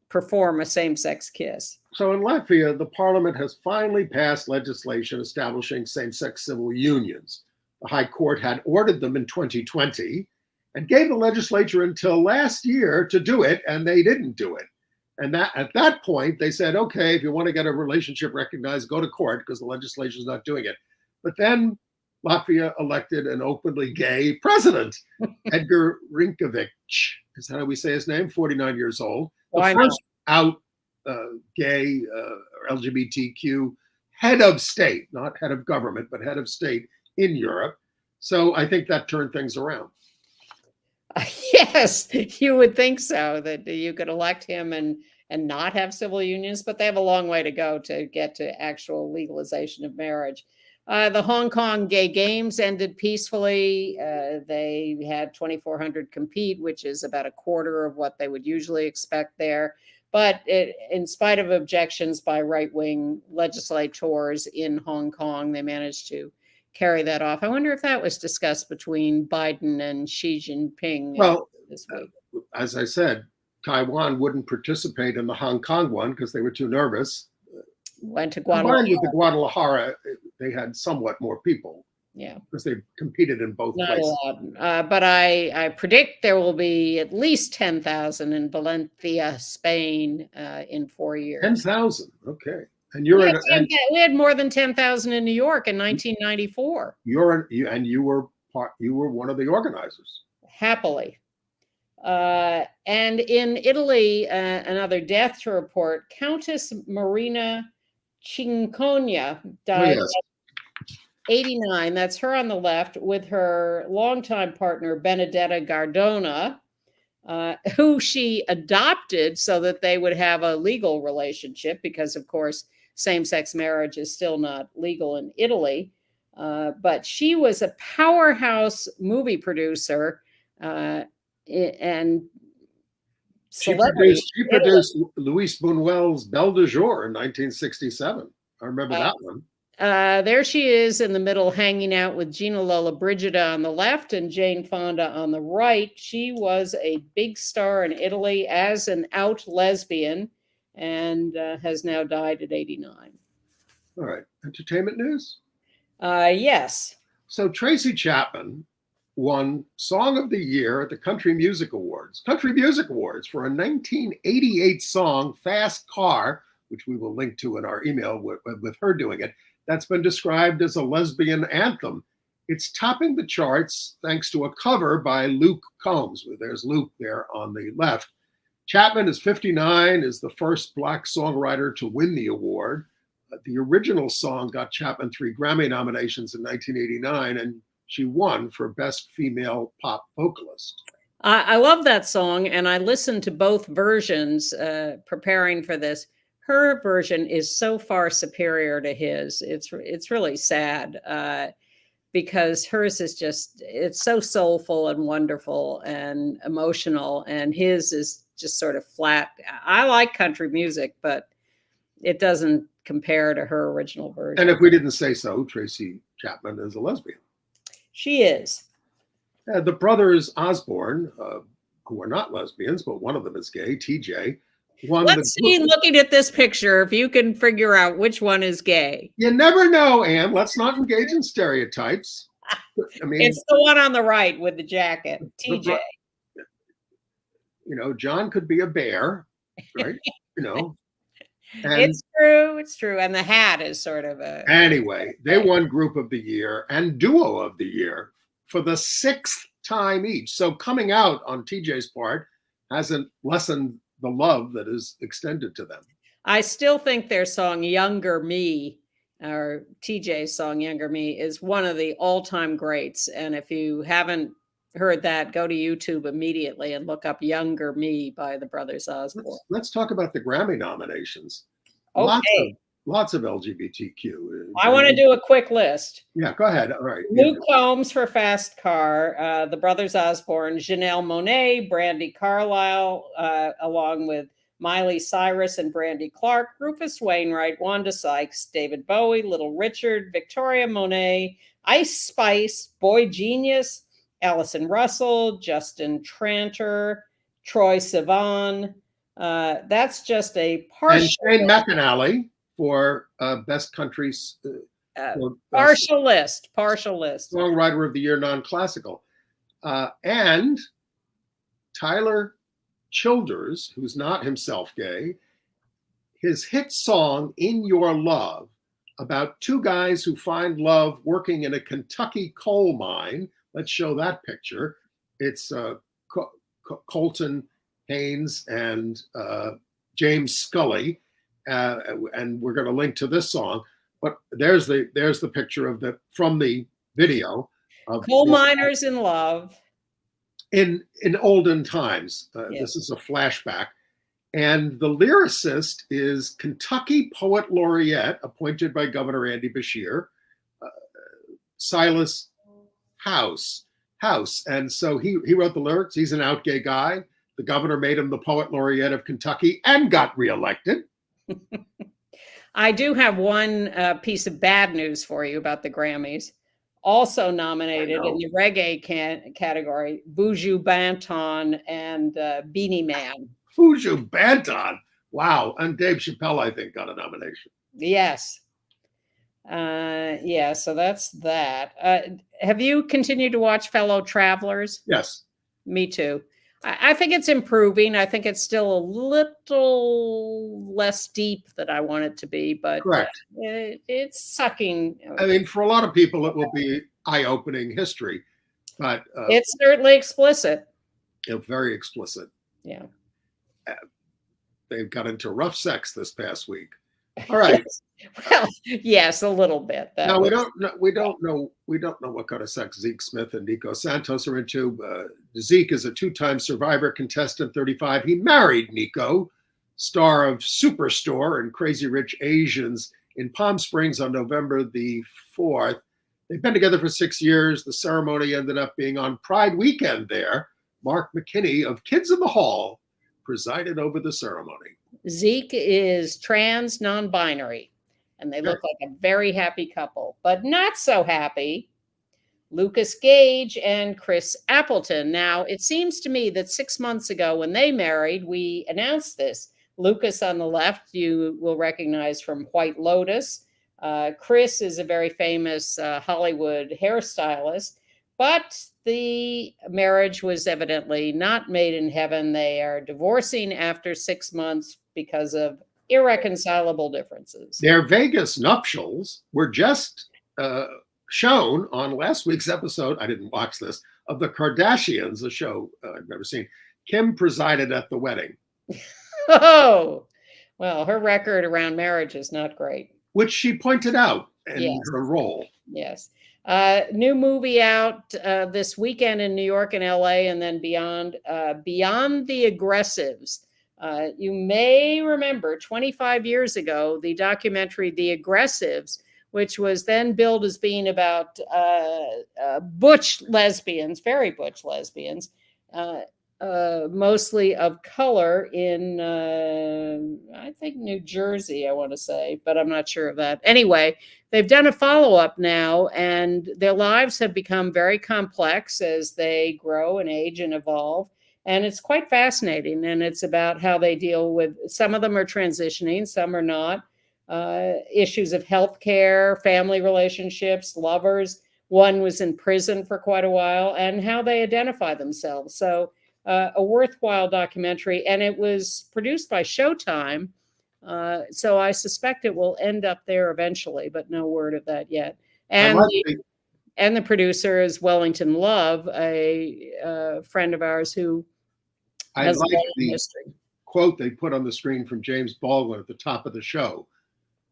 perform a same-sex kiss. So in Latvia, the parliament has finally passed legislation establishing same-sex civil unions. The High Court had ordered them in 2020 and gave the legislature until last year to do it, and they didn't do it. And that at that point, they said, okay, if you want to get a relationship recognized, go to court because the legislature is not doing it. But then Latvia elected an openly gay president, Edgar Rinkovic. Is that how we say his name? 49 years old. The first out gay LGBTQ head of state, not head of government, but head of state in Europe. So I think that turned things around. Yes, you would think so, that you could elect him and not have civil unions, but they have a long way to go to get to actual legalization of marriage. The Hong Kong Gay Games ended peacefully. They had 2,400 compete, which is about a quarter of what they would usually expect there. But in spite of objections by right-wing legislators in Hong Kong, they managed to carry that off. I wonder if that was discussed between Biden and Xi Jinping this week. As I said, Taiwan wouldn't participate in the Hong Kong one because they were too nervous. Went to Guadalajara. Combined with the Guadalajara, they had somewhat more people. Yeah, because they competed in both places. Not a lot, but I predict there will be at least 10,000 in Valencia, Spain, in 4 years. 10,000, okay. And we had more than 10,000 in New York in 1994. You were one of the organizers. Happily. And in Italy, another death to report. Countess Marina Cincogna died at 89. That's her on the left, with her longtime partner Benedetta Gardona, who she adopted so that they would have a legal relationship, because of course same-sex marriage is still not legal in Italy. But she was a powerhouse movie producer and she produced Luis Buñuel's Belle de Jour in 1967. I remember that one. There she is in the middle, hanging out with Gina Lollobrigida on the left and Jane Fonda on the right. She was a big star in Italy as an out lesbian and has now died at 89. All right. Entertainment news? Yes. So Tracy Chapman won Song of the Year at the Country Music Awards for a 1988 song, Fast Car, which we will link to in our email with her doing it. That's been described as a lesbian anthem. It's topping the charts thanks to a cover by Luke Combs. There's Luke there on the left. Chapman is 59, is the first Black songwriter to win the award. The original song got Chapman 3 Grammy nominations in 1989, and she won for Best Female Pop Vocalist. I love that song, and I listened to both versions preparing for this. her version is so far superior to his. It's really sad because hers is it's so soulful and wonderful and emotional, and his is just sort of flat. I like country music, but it doesn't compare to her original version. And if we didn't say so, Tracy Chapman is a lesbian. She is. The brothers Osborne, who are not lesbians, but one of them is gay, TJ, won Let's see, looking at this picture, if you can figure out which one is gay. You never know, Anne. Let's not engage in stereotypes. I mean, it's the one on the right with the jacket, TJ. You know, John could be a bear, right? You know. And it's true. It's true. And the hat is sort of a... Anyway, they won Group of the Year and Duo of the Year for the 6th time each. So coming out on TJ's part hasn't lessened the love that is extended to them. I still think their song Younger Me, or TJ's song Younger Me, is one of the all-time greats. And if you haven't heard that, go to YouTube immediately and look up Younger Me by the Brothers Osborne. Let's talk about the Grammy nominations. Okay. Lots of LGBTQ. I want to do a quick list. Yeah, go ahead. All right. Luke Combs for Fast Car, the Brothers Osborne, Janelle Monáe, Brandi Carlile, along with Miley Cyrus and Brandi Clark, Rufus Wainwright, Wanda Sykes, David Bowie, Little Richard, Victoria Monet, Ice Spice, Boy Genius, Allison Russell, Justin Tranter, Troye Sivan. That's just a partial. And Shane McAnally for Best Country's partial list. Songwriter of the Year, non-classical. And Tyler Childers, who's not himself gay, his hit song, In Your Love, about two guys who find love working in a Kentucky coal mine. Let's show that picture. It's Colton Haynes and James Scully, and we're going to link to this song. But there's the picture from the video of coal miners in love in olden times. Yes. This is a flashback, and the lyricist is Kentucky Poet Laureate appointed by Governor Andy Beshear, Silas House, and so he wrote the lyrics. He's an out gay guy. The governor made him the Poet Laureate of Kentucky and got reelected. I do have one piece of bad news for you about the Grammys. Also nominated in the reggae category, Buju Banton and Beanie Man. Buju Banton. Wow. And Dave Chappelle, I think, got a nomination. Yes. Yeah, so that's that. Have you continued to watch Fellow Travelers? Yes. Me too. I think it's improving. I think it's still a little less deep than I want it to be, but it's sucking. I mean, for a lot of people, it will be eye-opening history, but it's certainly explicit. Very explicit. Yeah. They've got into rough sex this past week. All right. Well, yes, a little bit. No, we don't know what kind of sex Zeke Smith and Nico Santos are into. Zeke is a 2-time Survivor contestant, 35. He married Nico, star of Superstore and Crazy Rich Asians, in Palm Springs on November the 4th. They've been together for 6 years. The ceremony ended up being on Pride weekend there. Mark McKinney of Kids in the Hall presided over the ceremony. Zeke is trans, non-binary, and they look like a very happy couple, but not so happy. Lucas Gage and Chris Appleton. Now, it seems to me that 6 months ago when they married, we announced this. Lucas on the left, you will recognize from White Lotus. Chris is a very famous Hollywood hairstylist, but the marriage was evidently not made in heaven. They are divorcing after 6 months because of irreconcilable differences. Their Vegas nuptials were just shown on last week's episode. I didn't watch this, of The Kardashians, a show I've never seen. Kim presided at the wedding. Oh, well, her record around marriage is not great. Which she pointed out in her role. Yes. New movie out this weekend in New York and LA, and then beyond the Aggressives. You may remember 25 years ago, the documentary The Aggressives, which was then billed as being about butch lesbians, very butch lesbians, mostly of color in, I think, New Jersey, I want to say, but I'm not sure of that. Anyway, they've done a follow-up now, and their lives have become very complex as they grow and age and evolve. And it's quite fascinating. And it's about how they deal with, some of them are transitioning, some are not, issues of healthcare, family relationships, lovers. One was in prison for quite a while, and how they identify themselves. So a worthwhile documentary, and it was produced by Showtime. So I suspect it will end up there eventually, but no word of that yet. And the producer is Wellington Love, a friend of ours who has a long history. Quote they put on the screen from James Baldwin at the top of the show.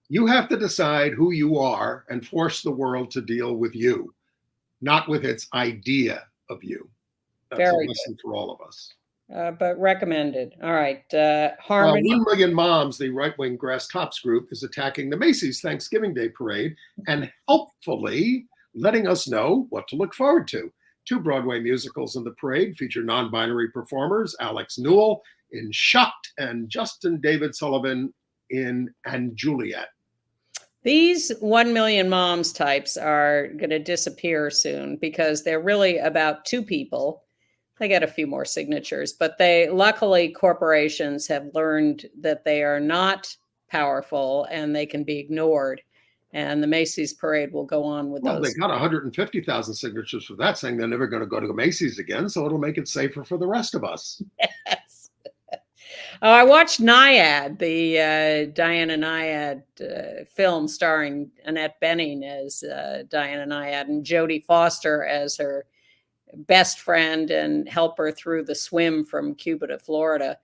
You have to decide who you are and force the world to deal with you, not with its idea of you. That's Very a lesson for all of us. But recommended. All right. Harmony. 1 Million Moms, the right-wing Grass Tops group, is attacking the Macy's Thanksgiving Day Parade and helpfully letting us know what to look forward to. 2 Broadway musicals in the parade feature non-binary performers, Alex Newell in Shucked and Justin David Sullivan in And Juliet. These 1 Million Moms types are going to disappear soon because they're really about 2 people. They get a few more signatures, but luckily corporations have learned that they are not powerful and they can be ignored. And the Macy's parade will go on with those. They got 150,000 signatures for that, saying they're never going to go to Macy's again, so it'll make it safer for the rest of us. Yes. Oh, I watched Naiad, the Diana Naiad film starring Annette Bening as Diana Naiad and Jodie Foster as her best friend and help her through the swim from Cuba to Florida,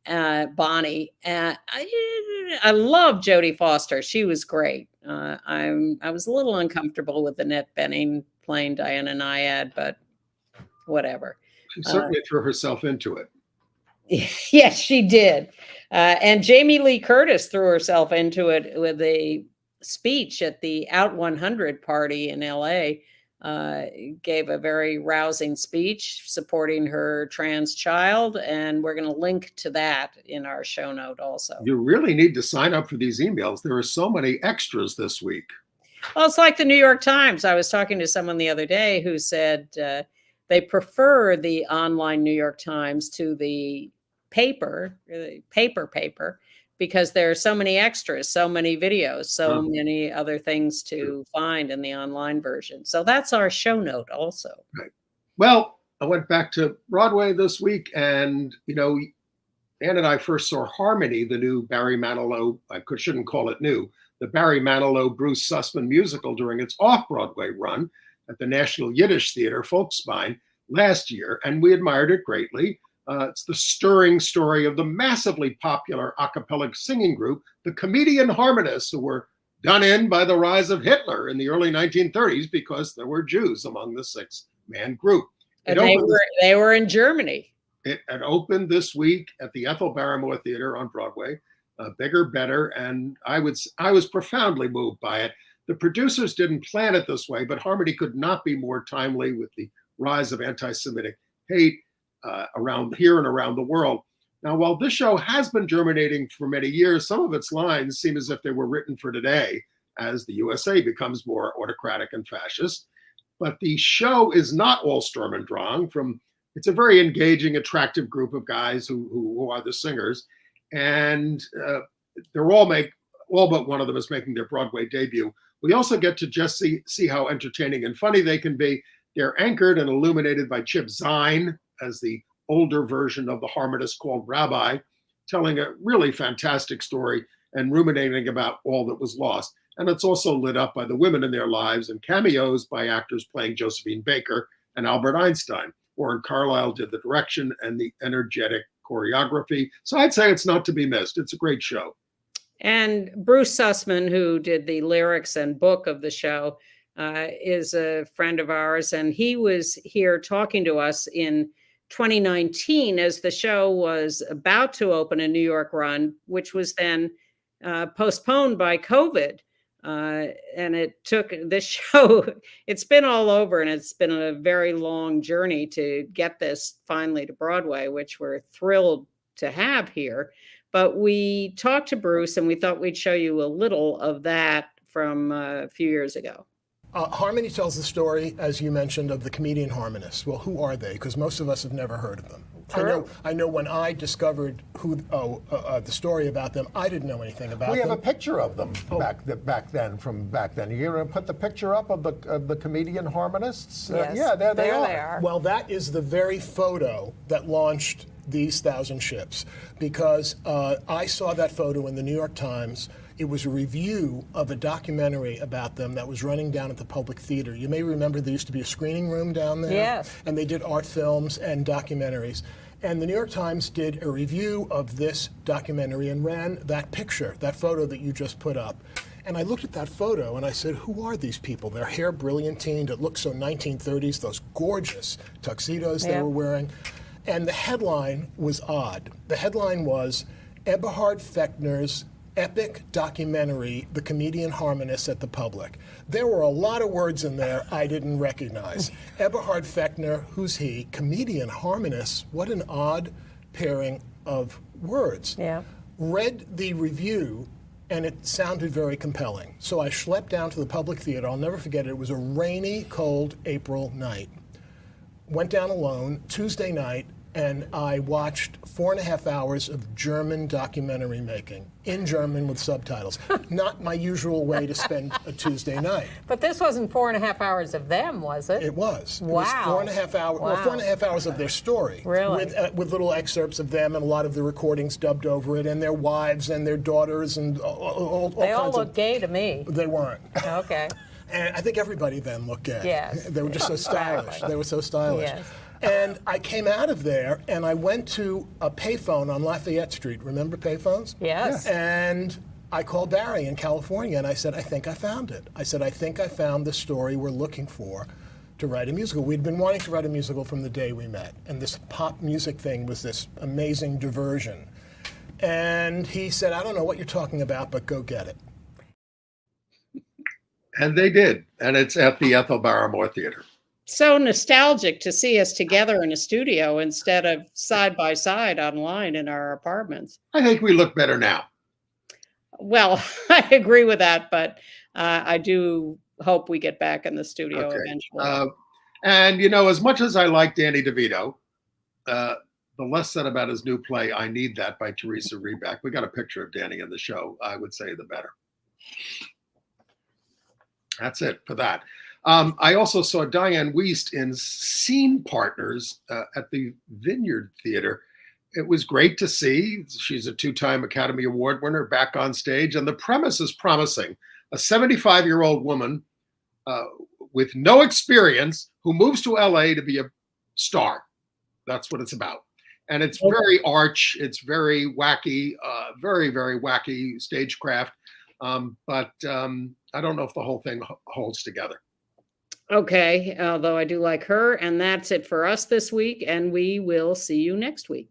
Bonnie. I love Jodie Foster. She was great. I was a little uncomfortable with Annette Bening playing Diana Naiad, but whatever. She certainly threw herself into it. Yes, she did. And Jamie Lee Curtis threw herself into it with a speech at the Out 100 party in LA. Gave a very rousing speech supporting her trans child, and we're going to link to that in our show note also. You really need to sign up for these emails. There are so many extras this week. Well, it's like the New York Times. I was talking to someone the other day who said they prefer the online New York Times to the paper, because there are so many extras, so many videos, so many other things to find in the online version. So that's our show note also. Right. Well, I went back to Broadway this week, and, Ann and I first saw Harmony, the new Barry Manilow, shouldn't call it new, the Barry Manilow, Bruce Sussman musical during its off-Broadway run at the National Yiddish Theater, Folksbein, last year, and we admired it greatly. It's the stirring story of the massively popular a cappella singing group, the Comedian Harmonists, who were done in by the rise of Hitler in the early 1930s because there were Jews among the 6-man group. And they were in Germany. It opened this week at the Ethel Barrymore Theater on Broadway, bigger, better, and I was profoundly moved by it. The producers didn't plan it this way, but Harmony could not be more timely with the rise of anti-Semitic hate around here and around the world. Now, while this show has been germinating for many years, some of its lines seem as if they were written for today as the USA becomes more autocratic and fascist. But the show is not all Sturm und Drang. It's a very engaging, attractive group of guys who are the singers. And they're all but one of them is making their Broadway debut. We also get to just see how entertaining and funny they can be. They're anchored and illuminated by Chip Zien as the older version of the harmonist called Rabbi, telling a really fantastic story and ruminating about all that was lost. And it's also lit up by the women in their lives and cameos by actors playing Josephine Baker and Albert Einstein. Warren Carlyle did the direction and the energetic choreography. So I'd say it's not to be missed. It's a great show. And Bruce Sussman, who did the lyrics and book of the show, is a friend of ours. And he was here talking to us in 2019 as the show was about to open a New York run, which was then postponed by COVID. And it took this show, it's been all over, and it's been a very long journey to get this finally to Broadway, which we're thrilled to have here. But we talked to Bruce, and we thought we'd show you a little of that from a few years ago. Harmony tells the story, as you mentioned, of the comedian harmonists. Well, who are they? Because most of us have never heard of them. I know when I discovered the story about them, I didn't know anything about them. We have a picture of them back then. You're going to put the picture up of the comedian harmonists? Yes. Yeah, there they are. Well, that is the very photo that launched these 1,000 ships, because I saw that photo in the New York Times. It was a review of a documentary about them that was running down at the Public Theater. You may remember there used to be a screening room down there. Yes. And they did art films and documentaries. And the New York Times did a review of this documentary and ran that picture, that photo that you just put up. And I looked at that photo and I said, who are these people? Their hair brilliantined. It looked so 1930s, those gorgeous tuxedos they were wearing. And the headline was odd. The headline was Eberhard Fechner's epic documentary, The Comedian Harmonists at the Public. There were a lot of words in there I didn't recognize. Eberhard Fechner, who's he? Comedian harmonists, what an odd pairing of words. Yeah. Read the review, and it sounded very compelling. So I schlepped down to the Public Theater. I'll never forget it. It was a rainy, cold April night. Went down alone Tuesday night, and I watched 4.5 hours of German documentary making, in German with subtitles. Not my usual way to spend a Tuesday night. But this wasn't 4.5 hours of them, was it? It was. Wow. It was 4.5 hours. Wow. Well, 4.5 hours of their story. Really? With little excerpts of them and a lot of the recordings dubbed over it, and their wives and their daughters and all They all kinds look of. gay to me. They weren't. Okay. And I think everybody then looked gay. Yes. They were just so stylish. Exactly. They were so stylish. Yes. And I came out of there and I went to a payphone on Lafayette Street. Remember payphones? Yes. And I called Barry in California and I said, I think I found it. I said, I think I found the story we're looking for to write a musical. We'd been wanting to write a musical from the day we met. And this pop music thing was this amazing diversion. And he said, I don't know what you're talking about, but go get it. And they did. And it's at the Ethel Barrymore Theater. So nostalgic to see us together in a studio instead of side by side online in our apartments. I think we look better now. Well, I agree with that, but I do hope we get back in the studio eventually. And, you know, as much as I like Danny DeVito, the less said about his new play, I Need That by Teresa Reback. We got a picture of Danny in the show. I would say the better. That's it for that. I also saw Diane Wiest in Scene Partners at the Vineyard Theater. It was great to see. She's a 2-time Academy Award winner back on stage, and the premise is promising. A 75-year-old woman with no experience who moves to LA to be a star. That's what it's about. And it's very arch. It's very wacky, very, very wacky stagecraft. But I don't know if the whole thing holds together. Okay, although I do like her. And that's it for us this week. And we will see you next week.